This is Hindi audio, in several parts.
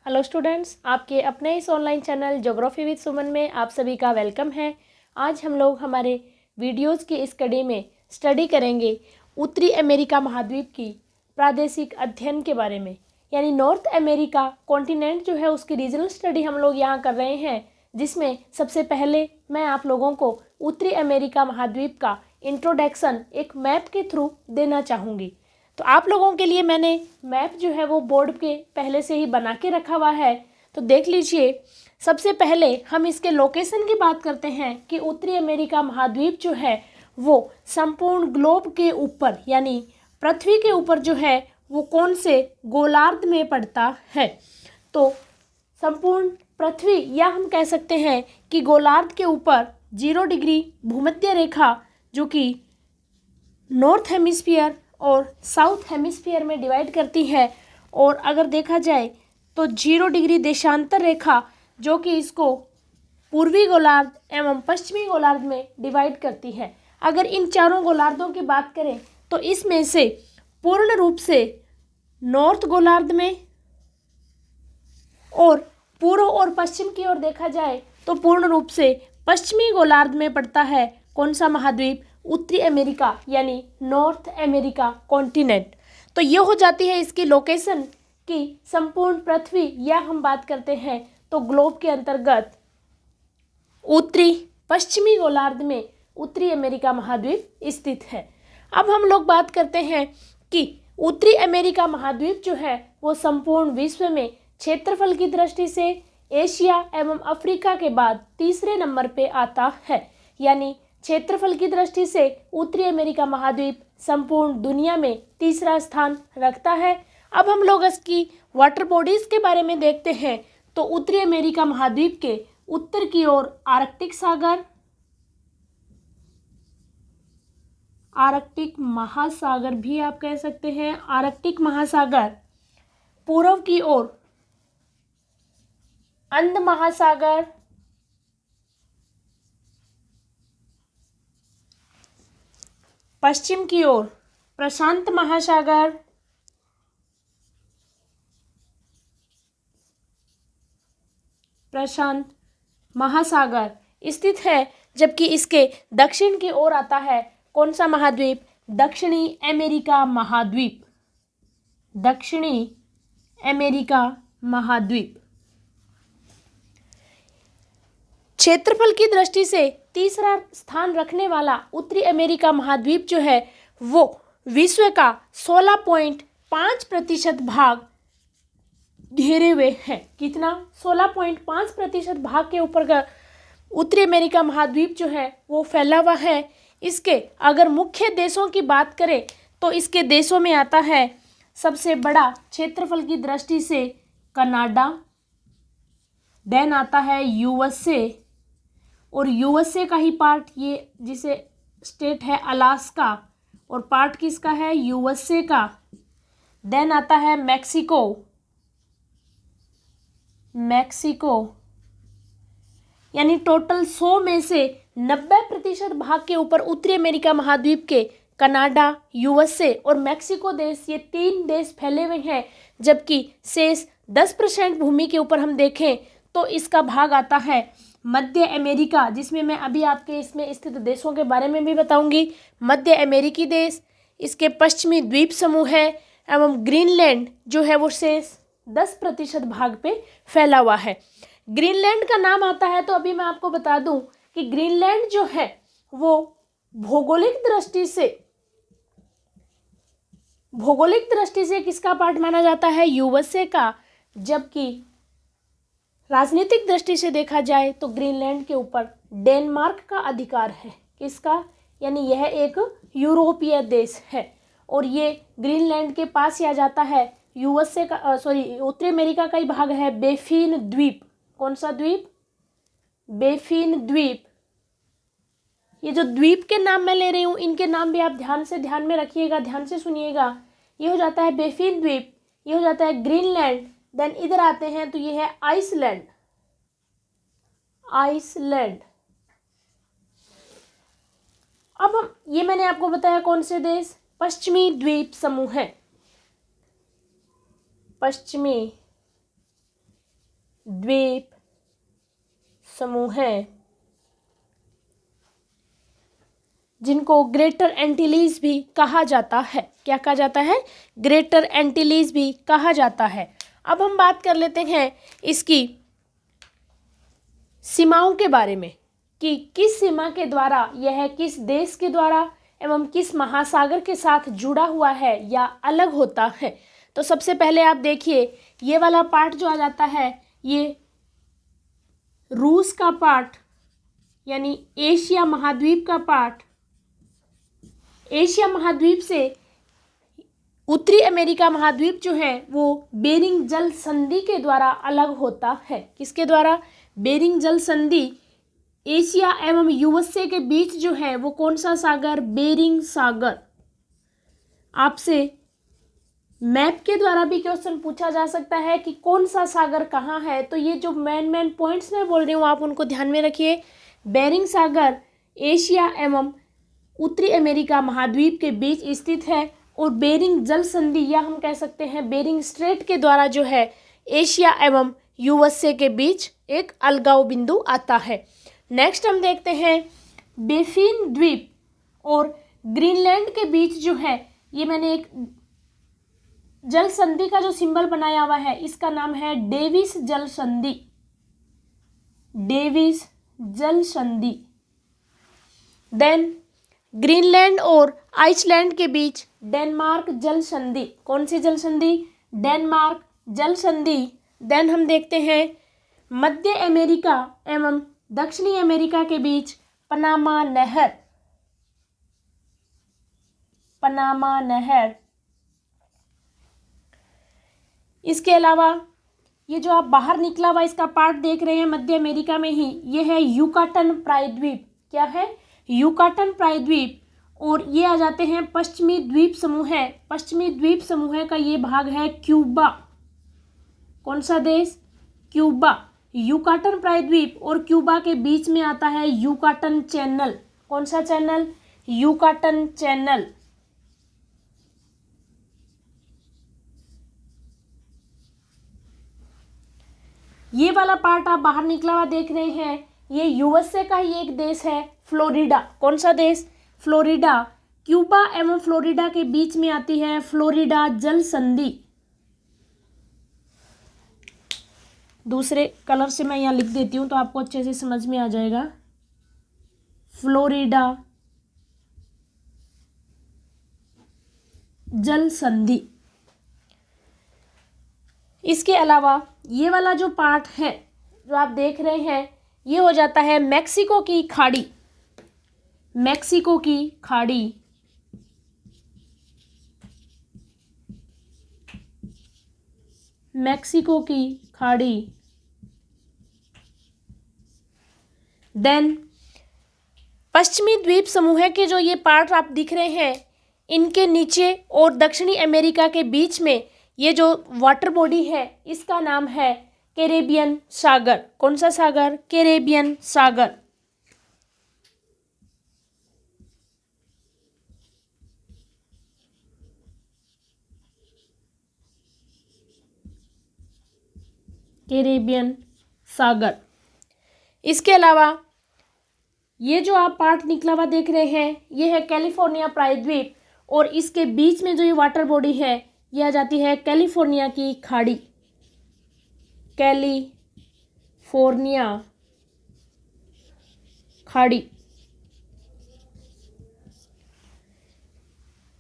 हेलो स्टूडेंट्स, आपके अपने इस ऑनलाइन चैनल ज्योग्राफी विद सुमन में आप सभी का वेलकम है। आज हम लोग हमारे वीडियोस की इस कड़ी में स्टडी करेंगे उत्तरी अमेरिका महाद्वीप की प्रादेशिक अध्ययन के बारे में, यानी नॉर्थ अमेरिका कॉन्टिनेंट जो है उसकी रीजनल स्टडी हम लोग यहाँ कर रहे हैं, जिसमें सबसे पहले मैं आप लोगों को उत्तरी अमेरिका महाद्वीप का इंट्रोडक्शन एक मैप के थ्रू देना चाहूँगी। तो आप लोगों के लिए मैंने मैप जो है वो बोर्ड के पहले से ही बना के रखा हुआ है, तो देख लीजिए। सबसे पहले हम इसके लोकेशन की बात करते हैं कि उत्तरी अमेरिका महाद्वीप जो है वो संपूर्ण ग्लोब के ऊपर यानी पृथ्वी के ऊपर जो है वो कौन से गोलार्ध में पड़ता है। तो संपूर्ण पृथ्वी या हम कह सकते हैं कि गोलार्ध के ऊपर 0 डिग्री भूमध्य रेखा जो कि नॉर्थ हेमिस्फीयर और साउथ हेमिस्फीयर में डिवाइड करती है, और अगर देखा जाए तो 0 डिग्री देशांतर रेखा जो कि इसको पूर्वी गोलार्ध एवं पश्चिमी गोलार्ध में डिवाइड करती है। अगर इन चारों गोलार्धों की बात करें तो इसमें से पूर्ण रूप से नॉर्थ गोलार्ध में और पूर्व और पश्चिम की ओर देखा जाए तो पूर्ण रूप से पश्चिमी गोलार्ध में पड़ता है कौन सा महाद्वीप, उत्तरी अमेरिका यानी नॉर्थ अमेरिका कॉन्टिनेंट। तो ये हो जाती है इसकी लोकेशन की संपूर्ण पृथ्वी, या हम बात करते हैं तो ग्लोब के अंतर्गत उत्तरी पश्चिमी गोलार्ध में उत्तरी अमेरिका महाद्वीप स्थित है। अब हम लोग बात करते हैं कि उत्तरी अमेरिका महाद्वीप जो है वो संपूर्ण विश्व में क्षेत्रफल की दृष्टि से एशिया एवं अफ्रीका के बाद तीसरे नंबर पे आता है, यानी क्षेत्रफल की दृष्टि से उत्तरी अमेरिका महाद्वीप संपूर्ण दुनिया में तीसरा स्थान रखता है। अब हम लोग इसकी वाटर बॉडीज के बारे में देखते हैं तो उत्तरी अमेरिका महाद्वीप के उत्तर की ओर आर्कटिक सागर, आर्कटिक महासागर भी आप कह सकते हैं, आर्कटिक महासागर, पूर्व की ओर अंध महासागर, पश्चिम की ओर प्रशांत महासागर, प्रशांत महासागर स्थित है, जबकि इसके दक्षिण की ओर आता है कौन सा महाद्वीप, दक्षिणी अमेरिका महाद्वीप, दक्षिणी अमेरिका महाद्वीप। क्षेत्रफल की दृष्टि से तीसरा स्थान रखने वाला उत्तरी अमेरिका महाद्वीप जो है वो विश्व का 16.5% भाग घेरे हुए है। कितना? 16.5% भाग के ऊपर का उत्तरी अमेरिका महाद्वीप जो है वो फैला हुआ है। इसके अगर मुख्य देशों की बात करें तो इसके देशों में आता है सबसे बड़ा क्षेत्रफल की दृष्टि से कनाडा, देन आता है यूएसए, और यूएसए का ही पार्ट ये जिसे स्टेट है अलास्का, और पार्ट किसका है, यूएसए का। देन आता है मैक्सिको, मैक्सिको, यानी टोटल 100 में से 90% भाग के ऊपर उत्तरी अमेरिका महाद्वीप के कनाडा, यूएसए और मैक्सिको देश, ये 3 देश फैले हुए हैं, जबकि शेष 10% भूमि के ऊपर हम देखें तो इसका भाग आता है मध्य अमेरिका, जिसमें मैं अभी आपके इसमें स्थित देशों के बारे में भी बताऊंगी। मध्य अमेरिकी देश, इसके पश्चिमी द्वीप समूह है, एवं ग्रीनलैंड जो है वो शेष 10% भाग पे फैला हुआ है। ग्रीनलैंड का नाम आता है तो अभी मैं आपको बता दूं कि ग्रीनलैंड जो है वो भौगोलिक दृष्टि से किसका पार्ट माना जाता है, यूएसए का, जबकि राजनीतिक दृष्टि से देखा जाए तो ग्रीनलैंड के ऊपर डेनमार्क का अधिकार है। किसका? यानी यह एक यूरोपीय देश है, और ये ग्रीनलैंड के पास ही आ जाता है यूएसए का उत्तरी अमेरिका का ही भाग है बेफिन द्वीप। कौन सा द्वीप? बेफिन द्वीप। ये जो द्वीप के नाम मैं ले रही हूँ इनके नाम भी आप ध्यान में रखिएगा, ध्यान से सुनिएगा। ये हो जाता है बेफिन द्वीप, ये हो जाता है ग्रीनलैंड, देन इधर आते हैं तो ये है आइसलैंड, आइसलैंड। अब हम ये मैंने आपको बताया कौन से देश, पश्चिमी द्वीप समूह है, पश्चिमी द्वीप समूह हैं जिनको ग्रेटर एंटीलीज भी कहा जाता है। क्या कहा जाता है? ग्रेटर एंटीलीज भी कहा जाता है। अब हम बात कर लेते हैं इसकी सीमाओं के बारे में कि किस सीमा के द्वारा यह किस देश के द्वारा एवं किस महासागर के साथ जुड़ा हुआ है या अलग होता है। तो सबसे पहले आप देखिए, ये वाला पार्ट जो आ जाता है, ये रूस का पार्ट यानी एशिया महाद्वीप का पार्ट, एशिया महाद्वीप से उत्तरी अमेरिका महाद्वीप जो है वो बेरिंग जल संधि के द्वारा अलग होता है। किसके द्वारा? बेरिंग जल संधि एशिया एवं यूएसए के बीच जो है वो कौन सा सागर? बेरिंग सागर। आपसे मैप के द्वारा भी क्वेश्चन पूछा जा सकता है कि कौन सा सागर कहाँ है। तो ये जो मेन पॉइंट्स मैं बोल रही हूँ आप उनको ध्यान में रखिए। बेरिंग सागर एशिया एवं उत्तरी अमेरिका महाद्वीप के बीच स्थित है और बेरिंग जल संधि या हम कह सकते हैं बेरिंग स्ट्रेट के द्वारा जो है एशिया एवं यूएसए के बीच एक अलगाव बिंदु आता है। नेक्स्ट हम देखते हैं बेफिन द्वीप और ग्रीनलैंड के बीच जो है, ये मैंने एक जल संधि का जो सिंबल बनाया हुआ है इसका नाम है डेविस जल संधि। डेविस जल संधि। देन ग्रीनलैंड और आइसलैंड के बीच डेनमार्क जल संधि। कौन सी जल संधि? डेनमार्क जल संधि। देन हम देखते हैं मध्य अमेरिका एवं दक्षिणी अमेरिका के बीच पनामा नहर। पनामा नहर। इसके अलावा ये जो आप बाहर निकला हुआ इसका पार्ट देख रहे हैं मध्य अमेरिका में ही, ये है युकाटन प्रायद्वीप। क्या है? युकाटन प्रायद्वीप। और ये आ जाते हैं पश्चिमी द्वीप समूह है। पश्चिमी द्वीप समूह का ये भाग है क्यूबा। कौन सा देश? क्यूबा। युकाटन प्रायद्वीप और क्यूबा के बीच में आता है युकाटन चैनल। कौन सा चैनल? Yucatan channel. ये वाला पार्ट आप बाहर निकला हुआ देख रहे हैं, ये यूएसए का ही एक देश है, फ्लोरिडा। कौन सा देश? फ्लोरिडा। क्यूबा एवं फ्लोरिडा के बीच में आती है फ्लोरिडा जल संधि। दूसरे कलर से मैं यहाँ लिख देती हूँ तो आपको अच्छे से समझ में आ जाएगा। फ्लोरिडा जल संधि। इसके अलावा ये वाला जो पार्ट है जो आप देख रहे हैं, ये हो जाता है मैक्सिको की खाड़ी। मैक्सिको की खाड़ी। मैक्सिको की खाड़ी। देन पश्चिमी द्वीप समूह के जो ये पार्ट आप दिख रहे हैं, इनके नीचे और दक्षिणी अमेरिका के बीच में ये जो वाटर बॉडी है इसका नाम है कैरेबियन सागर। कौन सा सागर? कैरेबियन सागर। कैरेबियन सागर। इसके अलावा ये जो आप पार्ट निकला हुआ देख रहे हैं, ये है कैलिफोर्निया प्रायद्वीप और इसके बीच में जो ये वाटर बॉडी है ये आ जाती है कैलिफोर्निया की खाड़ी। कैलिफोर्निया खाड़ी।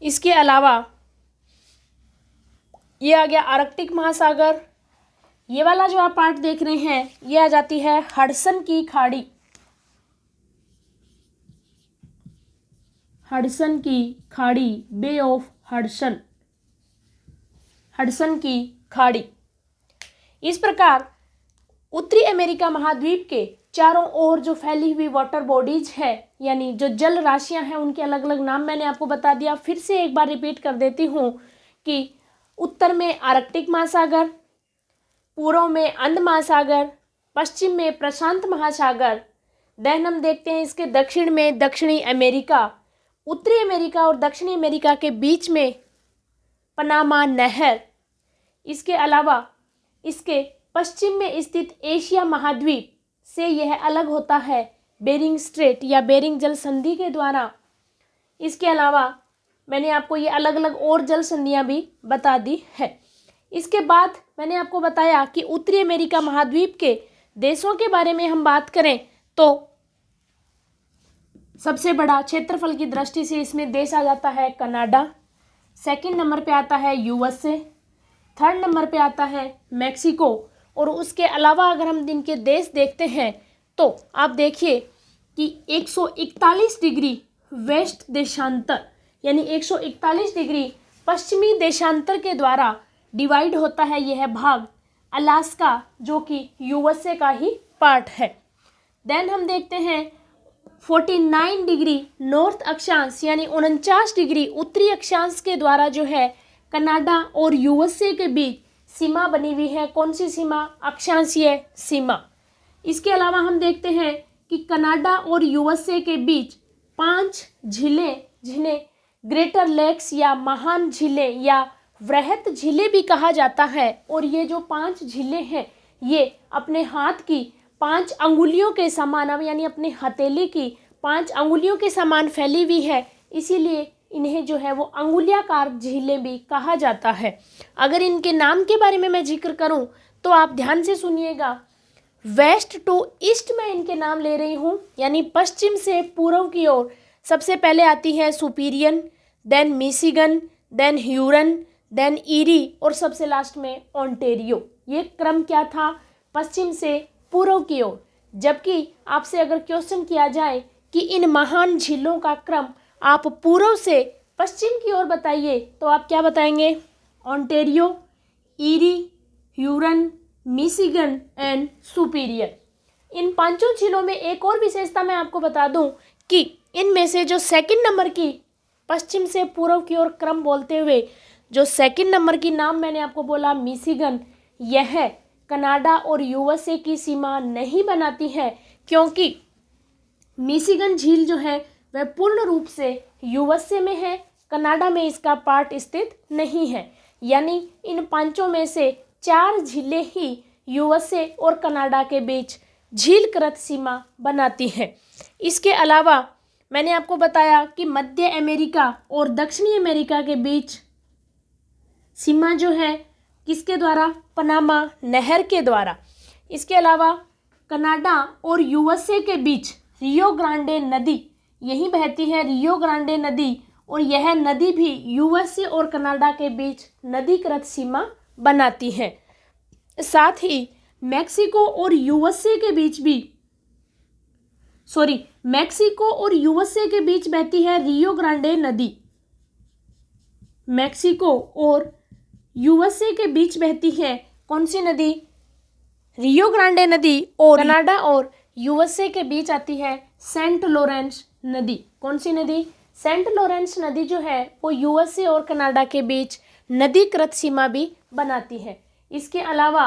इसके अलावा ये आ गया आर्कटिक महासागर। ये वाला जो आप पार्ट देख रहे हैं ये आ जाती है हडसन की खाड़ी। हडसन की खाड़ी। बे ऑफ हडसन। हडसन की खाड़ी। इस प्रकार उत्तरी अमेरिका महाद्वीप के चारों ओर जो फैली हुई वाटर बॉडीज है यानी जो जल राशियां हैं उनके अलग अलग नाम मैंने आपको बता दिया। फिर से एक बार रिपीट कर देती हूँ कि उत्तर में आर्कटिक महासागर, पूर्व में अंध महासागर, पश्चिम में प्रशांत महासागर। देन हम देखते हैं इसके दक्षिण में दक्षिणी अमेरिका, उत्तरी अमेरिका और दक्षिणी अमेरिका के बीच में पनामा नहर। इसके अलावा इसके पश्चिम में स्थित एशिया महाद्वीप से यह अलग होता है बेरिंग स्ट्रेट या बेरिंग जल संधि के द्वारा। इसके अलावा मैंने आपको ये अलग अलग और जल संधियाँ भी बता दी है। इसके बाद मैंने आपको बताया कि उत्तरी अमेरिका महाद्वीप के देशों के बारे में हम बात करें तो सबसे बड़ा क्षेत्रफल की दृष्टि से इसमें देश आ जाता है कनाडा, सेकंड नंबर पे आता है यूएसए, थर्ड नंबर पे आता है मैक्सिको। और उसके अलावा अगर हम इनके देश देखते हैं तो आप देखिए कि 141 डिग्री वेस्ट देशांतर यानी 141 डिग्री पश्चिमी देशांतर के द्वारा डिवाइड होता है यह भाग अलास्का, जो कि यूएसए का ही पार्ट है। देन हम देखते हैं 49 डिग्री नॉर्थ अक्षांश यानी 49 डिग्री उत्तरी अक्षांश के द्वारा जो है कनाडा और यूएसए के बीच सीमा बनी हुई है। कौन सी सीमा? अक्षांशीय सीमा। इसके अलावा हम देखते हैं कि कनाडा और यूएसए के बीच 5 झीलें, जिन्हें ग्रेटर लेक्स या महान झीलें या वृहत झीलें भी कहा जाता है, और ये जो 5 झीलें हैं ये अपने हाथ की 5 अंगुलियों के समान यानी अपने हथेली की 5 अंगुलियों के समान फैली हुई है, इसीलिए इन्हें जो है वो अंगुलियाकार झीलें भी कहा जाता है। अगर इनके नाम के बारे में मैं जिक्र करूं तो आप ध्यान से सुनिएगा। वेस्ट टू ईस्ट में इनके नाम ले रही हूं, यानी पश्चिम से पूर्व की ओर सबसे पहले आती है Superior, then Michigan, then Huron, then Erie और सबसे लास्ट में ओंटेरियो। ये क्रम क्या था? पश्चिम से पूर्व की ओर। जबकि आपसे अगर क्वेश्चन किया जाए कि इन महान झीलों का क्रम आप पूर्व से पश्चिम की ओर बताइए, तो आप क्या बताएंगे? Ontario, Erie, Huron, Michigan and Superior. इन 5 झीलों में एक और विशेषता मैं आपको बता दूं कि इनमें से जो सेकंड नंबर की पश्चिम से पूर्व की ओर क्रम बोलते हुए जो सेकंड नंबर की नाम मैंने आपको बोला मिशिगन, यह कनाडा और यूएसए की सीमा नहीं बनाती है, क्योंकि मिशिगन झील जो है वह पूर्ण रूप से यूएसए में है, कनाडा में इसका पार्ट स्थित नहीं है। यानी इन 5 में से 4 झीलें ही यूएसए और कनाडा के बीच झीलकृत सीमा बनाती हैं। इसके अलावा मैंने आपको बताया कि मध्य अमेरिका और दक्षिणी अमेरिका के बीच सीमा जो है किसके द्वारा? पनामा नहर के द्वारा। इसके अलावा कनाडा और यूएसए के बीच रियो ग्रांडे नदी यही बहती है, रियो ग्रांडे नदी, और यह नदी भी यूएसए और कनाडा के बीच नदीकृत सीमा बनाती है। साथ ही मैक्सिको और यूएसए के बीच बहती है रियो ग्रांडे नदी। मैक्सिको और यूएसए के बीच बहती है कौन सी नदी? रियो ग्रांडे नदी। और कनाडा और यूएसए के बीच आती है सेंट लॉरेंस नदी। कौन सी नदी? सेंट लॉरेंस नदी जो है वो यूएसए और कनाडा के बीच नदीकृत सीमा भी बनाती है। इसके अलावा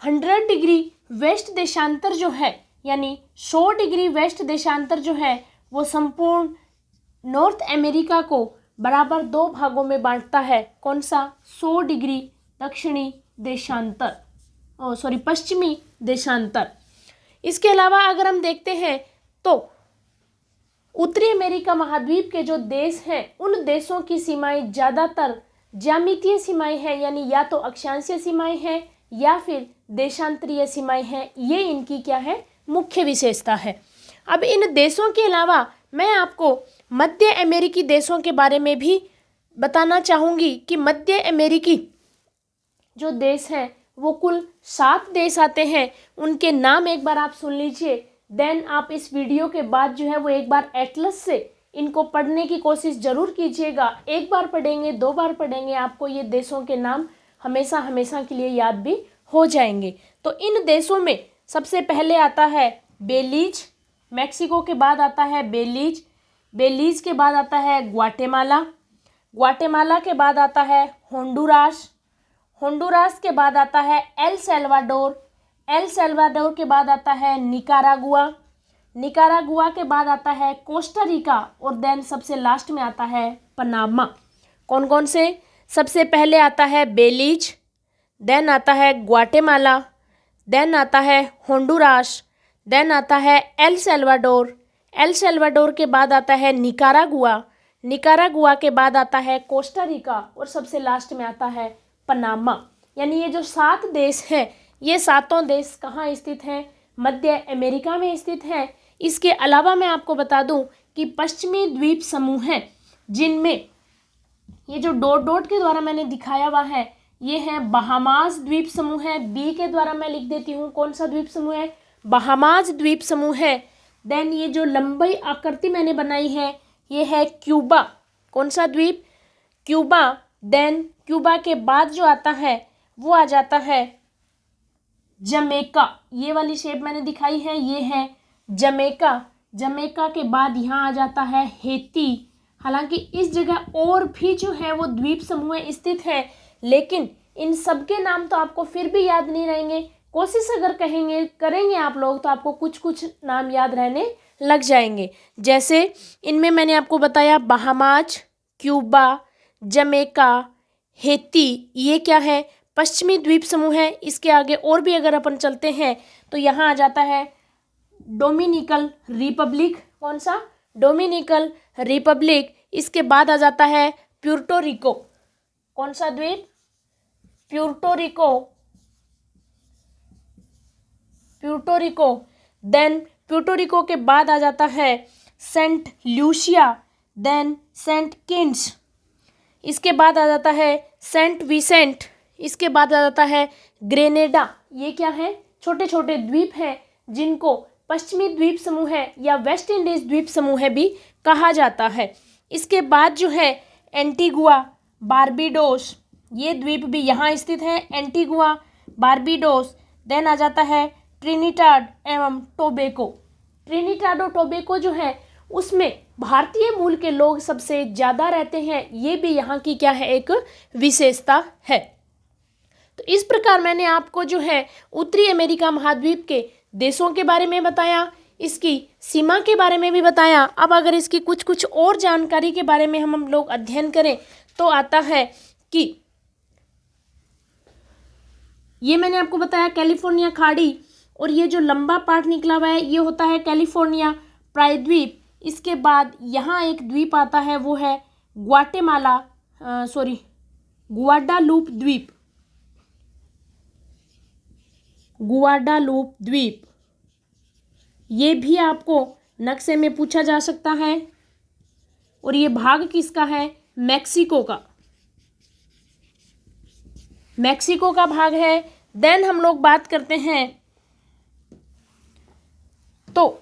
100 डिग्री वेस्ट देशांतर जो है, यानी 100 डिग्री वेस्ट देशांतर जो है वो संपूर्ण नॉर्थ अमेरिका को बराबर 2 भागों में बांटता है। कौन सा? 100 डिग्री दक्षिणी देशांतर, पश्चिमी देशांतर। इसके अलावा अगर हम देखते हैं तो उत्तरी अमेरिका महाद्वीप के जो देश हैं उन देशों की सीमाएं ज़्यादातर ज्यामितीय सीमाएं हैं, यानी या तो अक्षांशीय सीमाएं हैं या फिर देशांतरीय सीमाएं हैं। ये इनकी क्या है? मुख्य विशेषता है। अब इन देशों के अलावा मैं आपको मध्य अमेरिकी देशों के बारे में भी बताना चाहूँगी कि मध्य अमेरिकी जो देश हैं वो कुल 7 देश आते हैं। उनके नाम एक बार आप सुन लीजिए, देन आप इस वीडियो के बाद जो है वो एक बार एटलस से इनको पढ़ने की कोशिश ज़रूर कीजिएगा। एक बार पढ़ेंगे, 2 बार पढ़ेंगे, आपको ये देशों के नाम हमेशा हमेशा के लिए याद भी हो जाएंगे। तो इन देशों में सबसे पहले आता है बेलीज, मैक्सिको के बाद आता है बेलीज, बेलीज के बाद आता है ग्वाटेमाला, ग्वाटेमाला के बाद आता है होंडुरास, होंडुरास के बाद आता है एल सल्वाडोर, एल सल्वाडोर के बाद आता है निकारागुआ, निकारागुआ के बाद आता है कोस्टा रिका, और देन सबसे लास्ट में आता है पनामा। कौन कौन से? सबसे पहले आता है बेलीज, देन आता है ग्वाटेमाला, देन आता है होंडुरास, देन आता है एल सल्वाडोर, एल सल्वाडोर के बाद आता है निकारागुआ, निकारागुआ के बाद आता है कोस्टा रिका और सबसे लास्ट में आता है पनामा। यानी ये जो 7 देश हैं, ये सातों देश कहाँ स्थित हैं? मध्य अमेरिका में स्थित हैं। इसके अलावा मैं आपको बता दूं कि पश्चिमी द्वीप समूह हैं, जिनमें ये जो डॉट डॉट के द्वारा मैंने दिखाया हुआ है, ये है बहामास द्वीप समूह है। बी के द्वारा मैं लिख देती हूँ कौन सा द्वीप समूह है? बहामास द्वीप समूह है। देन ये जो लंबी आकृति मैंने बनाई है, ये है क्यूबा। कौन सा द्वीप? क्यूबा। देन क्यूबा के बाद जो आता है वो आ जाता है जमैका। ये वाली शेप मैंने दिखाई है, ये है जमैका। जमैका के बाद यहाँ आ जाता है हेती। हालांकि इस जगह और भी जो है वो द्वीप समूह स्थित है, लेकिन इन सब के नाम तो आपको फिर भी याद नहीं रहेंगे। कोशिश अगर करेंगे आप लोग तो आपको कुछ कुछ नाम याद रहने लग जाएंगे। जैसे इनमें मैंने आपको बताया बहामास, क्यूबा, जमैका, हेती, ये क्या है? पश्चिमी द्वीप समूह है। इसके आगे और भी अगर अपन चलते हैं तो यहाँ आ जाता है डोमिनिकन रिपब्लिक। कौन सा? Dominican Republic. इसके बाद आ जाता है प्यूर्टो रिको। कौन सा द्वीप? Puerto Rico, Puerto Rico. Then Puerto Rico के बाद आ जाता है Saint Lucia, then Saint Kitts. इसके बाद आ जाता है सेंट विसेंट। इसके बाद आ जाता है ग्रेनेडा। ये क्या है? छोटे छोटे द्वीप हैं जिनको पश्चिमी द्वीप समूह है या वेस्ट इंडीज द्वीप समूह भी कहा जाता है। इसके बाद जो है एंटीगुआ, बारबीडोस, ये द्वीप भी यहाँ स्थित है। एंटीगुआ, बारबीडोस। देन आ जाता है ट्रिनिडाद एवं टोबैगो। ट्रिनिडाद और टोबैगो जो है उसमें भारतीय मूल के लोग सबसे ज़्यादा रहते हैं। ये भी यहाँ की क्या है? एक विशेषता है। तो इस प्रकार मैंने आपको जो है उत्तरी अमेरिका महाद्वीप के देशों के बारे में बताया, इसकी सीमा के बारे में भी बताया। अब अगर इसकी कुछ कुछ और जानकारी के बारे में हम लोग अध्ययन करें तो आता है कि ये मैंने आपको बताया कैलिफोर्निया खाड़ी, और ये जो लंबा पार्ट निकला हुआ है ये होता है कैलिफोर्निया प्रायद्वीप। इसके बाद यहाँ एक द्वीप आता है, वो है गुआडालूप द्वीप। गुआडालूप द्वीप, ये भी आपको नक्शे में पूछा जा सकता है। और ये भाग किसका है? मैक्सिको का, मैक्सिको का भाग है। देन हम लोग बात करते हैं तो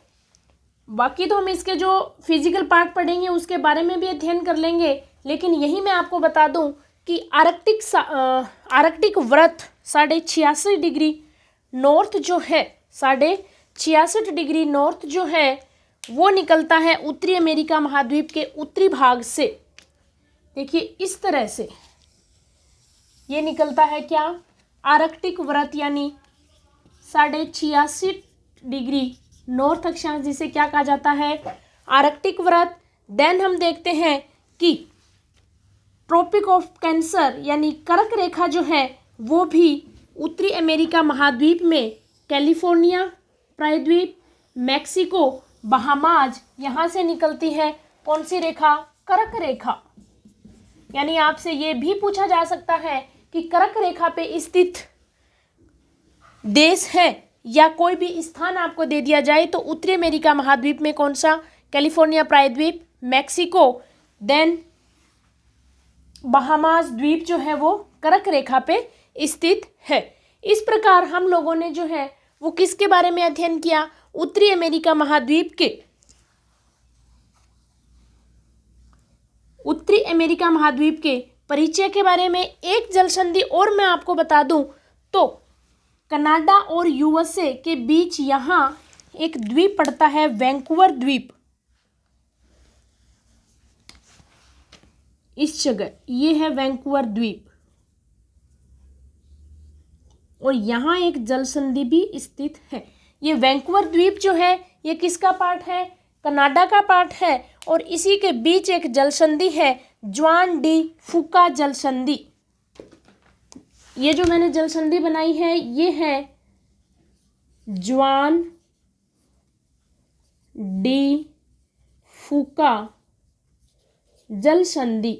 बाकी तो हम इसके जो फिजिकल पार्ट पढ़ेंगे उसके बारे में भी अध्ययन कर लेंगे, लेकिन यही मैं आपको बता दूं कि आर्कटिक वृत्त 66.5 डिग्री नॉर्थ जो है, 66.5 डिग्री नॉर्थ जो है वो निकलता है उत्तरी अमेरिका महाद्वीप के उत्तरी भाग से। देखिए इस तरह से ये निकलता है क्या? आर्कटिक वृत्त, यानी 66.5 डिग्री नॉर्थ अक्षांश, जिसे क्या कहा जाता है? आर्कटिक वृत्त। देन हम देखते हैं कि ट्रॉपिक ऑफ कैंसर यानी कर्क रेखा जो है वो भी उत्तरी अमेरिका महाद्वीप में कैलिफोर्निया प्रायद्वीप, मैक्सिको, बहामाज, यहाँ से निकलती है। कौन सी रेखा? कर्क रेखा। यानी आपसे ये भी पूछा जा सकता है कि कर्क रेखा पे स्थित देश है या कोई भी स्थान आपको दे दिया जाए तो उत्तरी अमेरिका महाद्वीप में कौन सा? कैलिफोर्निया प्रायद्वीप, मैक्सिको, देन बहामास द्वीप जो है वो कर्क रेखा पे स्थित है। इस प्रकार हम लोगों ने जो है वो किसके बारे में अध्ययन किया? उत्तरी अमेरिका महाद्वीप के, उत्तरी अमेरिका महाद्वीप के परिचय के बारे में। एक जलसंधि और मैं आपको बता दूं तो कनाडा और यूएसए के बीच यहाँ एक द्वीप पड़ता है, वैंकूवर द्वीप। इस जगह ये है वैंकूवर द्वीप, और यहाँ एक जलसंधि भी स्थित है। ये वैंकूवर द्वीप जो है ये किसका पार्ट है? कनाडा का पार्ट है। और इसी के बीच एक जलसंधि है, ज्वान डी फुका जलसंधि। ये जो मैंने जलसंधि बनाई है ये है जुआन डी फूका जल संधि।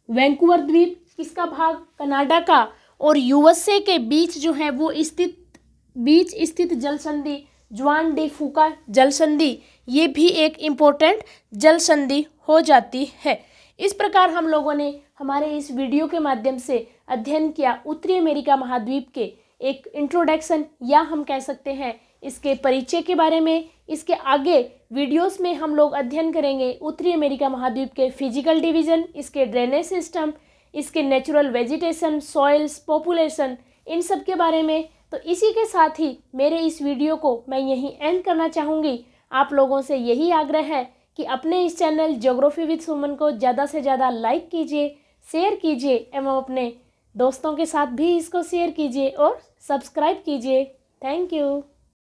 वैंकूवर द्वीप किसका भाग? कनाडा का। और यूएसए के बीच जो है वो स्थित जल संधि जुआन डी फूका जल संधि, ये भी एक इम्पोर्टेंट जल संधि हो जाती है। इस प्रकार हम लोगों ने हमारे इस वीडियो के माध्यम से अध्ययन किया उत्तरी अमेरिका महाद्वीप के एक इंट्रोडक्शन, या हम कह सकते हैं इसके परिचय के बारे में। इसके आगे वीडियोस में हम लोग अध्ययन करेंगे उत्तरी अमेरिका महाद्वीप के फिजिकल डिवीज़न, इसके ड्रेनेज सिस्टम, इसके नेचुरल वेजिटेशन, सॉइल्स, पॉपुलेशन, इन सब के बारे में। तो इसी के साथ ही मेरे इस वीडियो को मैं यहीं एंड करना चाहूँगी। आप लोगों से यही आग्रह है कि अपने इस चैनल ज्योग्राफी विद सुमन को ज़्यादा से ज़्यादा लाइक कीजिए, शेयर कीजिए एवं अपने दोस्तों के साथ भी इसको शेयर कीजिए और सब्सक्राइब कीजिए। Thank you.